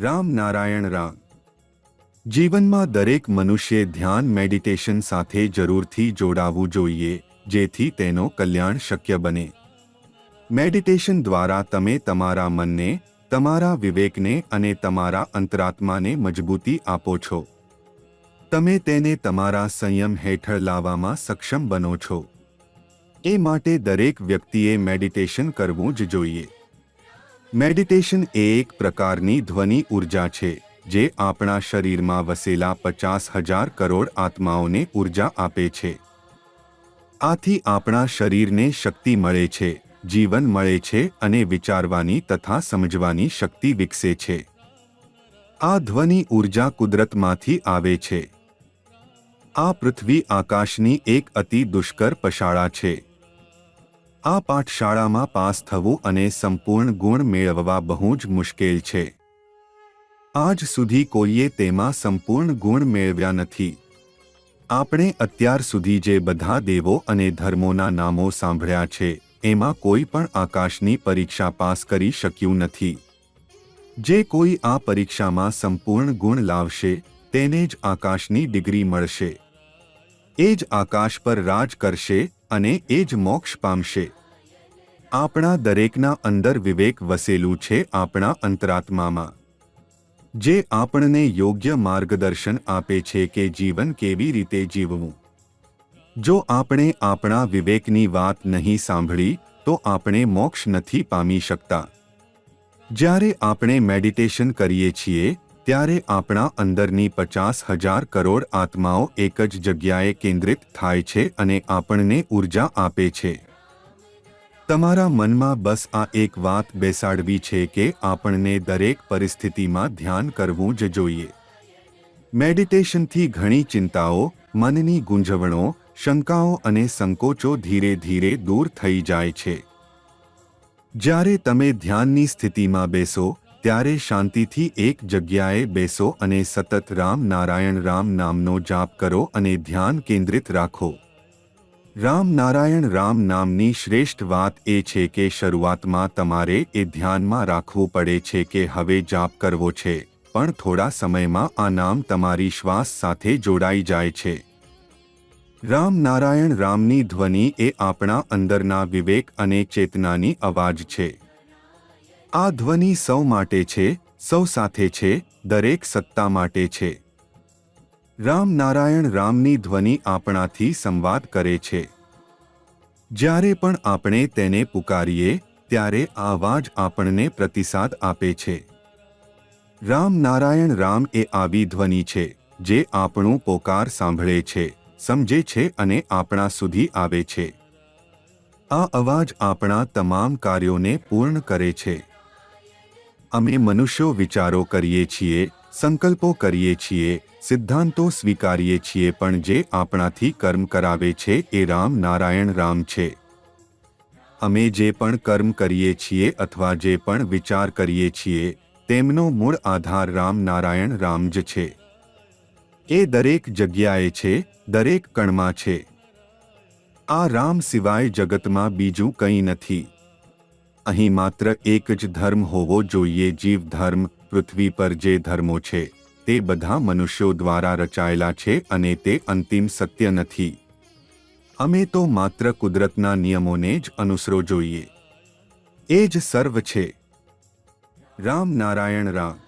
રામ નારાયણ રામ. જીવનમાં દરેક મનુષ્યે ધ્યાન મેડિટેશન સાથે જરૂરથી જોડાવવું જોઈએ, જેથી તેનો કલ્યાણ શક્ય બને. મેડિટેશન દ્વારા તમે તમારા મનને, તમારા વિવેકને અને તમારા અંતરાત્માને મજબૂતી આપો છો. તમે તેને તમારા સંયમ હેઠળ લાવવામાં સક્ષમ બનો છો. એ માટે દરેક વ્યક્તિએ મેડિટેશન કરવું જ જોઈએ. મેડિટેશન એ એક પ્રકારની ધ્વનિ ઉર્જા છે, જે આપણા શરીરમાં વસેલા 50,000 કરોડ આત્માઓને ઉર્જા આપે છે. આથી આપણા શરીરને શક્તિ મળે છે, જીવન મળે છે અને વિચારવાની તથા સમજવાની શક્તિ વિકસે છે. આ ધ્વનિ ઉર્જા કુદરતમાંથી આવે છે. આ પૃથ્વી આકાશની એક અતિ દુષ્કર પશાળા છે. આ પાઠશાળામાં પાસ થવું અને સંપૂર્ણ ગુણ મેળવવા બહુ જ મુશ્કેલ છે. આજ સુધી કોઈએ તેમાં સંપૂર્ણ ગુણ મેળવ્યા નથી. આપણે અત્યાર સુધી જે બધા દેવો અને ધર્મોના નામો સાંભળ્યા છે, એમાં કોઈ પણ આકાશની પરીક્ષા પાસ કરી શક્યું નથી. જે કોઈ આ પરીક્ષામાં સંપૂર્ણ ગુણ લાવશે, તેને જ આકાશની ડિગ્રી મળશે. એ જ આકાશ પર રાજ કરશે અને એ જ મોક્ષ પામશે. આપણા દરેકના અંદર વિવેક વસેલું છે, આપણા અંતરાત્મામાં, જે આપણને યોગ્ય માર્ગદર્શન આપે છે કે જીવન કેવી રીતે જીવવું. જો આપણે આપણા વિવેકની વાત નહીં સાંભળી, તો આપણે મોક્ષ નથી પામી શકતા. જ્યારે આપણે મેડિટેશન કરીએ છીએ, ત્યારે આપણા અંદરની 50,000 કરોડ આત્માઓ એક જ જગ્યાએ કેન્દ્રિત થાય છે અને આપણને ઉર્જા આપે છે. તમારા મનમાં બસ આ એક વાત બેસાડવી છે કે આપણને દરેક પરિસ્થિતિમાં ધ્યાન કરવું જ જોઈએ. મેડિટેશનથી ઘણી ચિંતાઓ, મનની ગુંજવણો, શંકાઓ અને સંકોચો ધીરે ધીરે દૂર થઈ જાય છે. જ્યારે તમે ધ્યાનની સ્થિતિમાં બેસો, ત્યારે શાંતિથી એક જગ્યાએ બેસો અને સતત રામ નારાયણ રામ નામનો જાપ કરો અને ધ્યાન કેન્દ્રિત રાખો. રામ નારાયણ રામ નામની શ્રેષ્ઠ વાત એ છે કે શરૂઆતમાં તમારે એ ધ્યાનમાં રાખવું પડે છે કે હવે જાપ કરવો છે, પણ થોડા સમયમાં આ નામ તમારી શ્વાસ સાથે જોડાઈ જાય છે. રામ નારાયણ રામની ધ્વનિ એ આપણા અંદરના વિવેક અને ચેતનાની અવાજ છે. આ ધ્વનિ સૌ માટે છે, સૌ સાથે છે, દરેક સત્તા માટે છે. રામ નારાયણ રામની ધ્વનિ આપણાથી સંવાદ કરે છે. જ્યારે પણ આપણે તેને પુકારીએ, ત્યારે આ અવાજ આપણને પ્રતિસાદ આપે છે. રામ નારાયણ રામ એ આવી ધ્વનિ છે, જે આપણું પોકાર સાંભળે છે, સમજે છે અને આપણા સુધી આવે છે. આ અવાજ આપણા તમામ કાર્યોને પૂર્ણ કરે છે. અમે મનુષ્યો વિચારો કરીએ છીએ, સંકલ્પો કરીએ છીએ, સિદ્ધાંતો સ્વીકારીએ છીએ, પણ જે આપણાથી કર્મ કરાવે છે એ રામ નારાયણ રામ છે. અમે જે પણ કર્મ કરીએ છીએ અથવા જે પણ વિચાર કરીએ છીએ, તેમનો મૂળ આધાર રામ નારાયણ રામ જ છે. એ દરેક જગ્યાએ છે, દરેક કણમાં છે. આ રામ સિવાય જગતમાં બીજું કંઈ નથી. અહીં માત્ર એક જ ધર્મ હોવો જોઈએ, જીવ ધર્મ. પૃથ્વી પર જે ધર્મો છે, તે બધા મનુષ્યો દ્વારા રચાયેલા છે અને તે અંતિમ સત્ય નથી. અમે તો માત્ર કુદરતના નિયમોને જ અનુસરો જોઈએ. એ જ સર્વ છે. રામ નારાયણ રામ.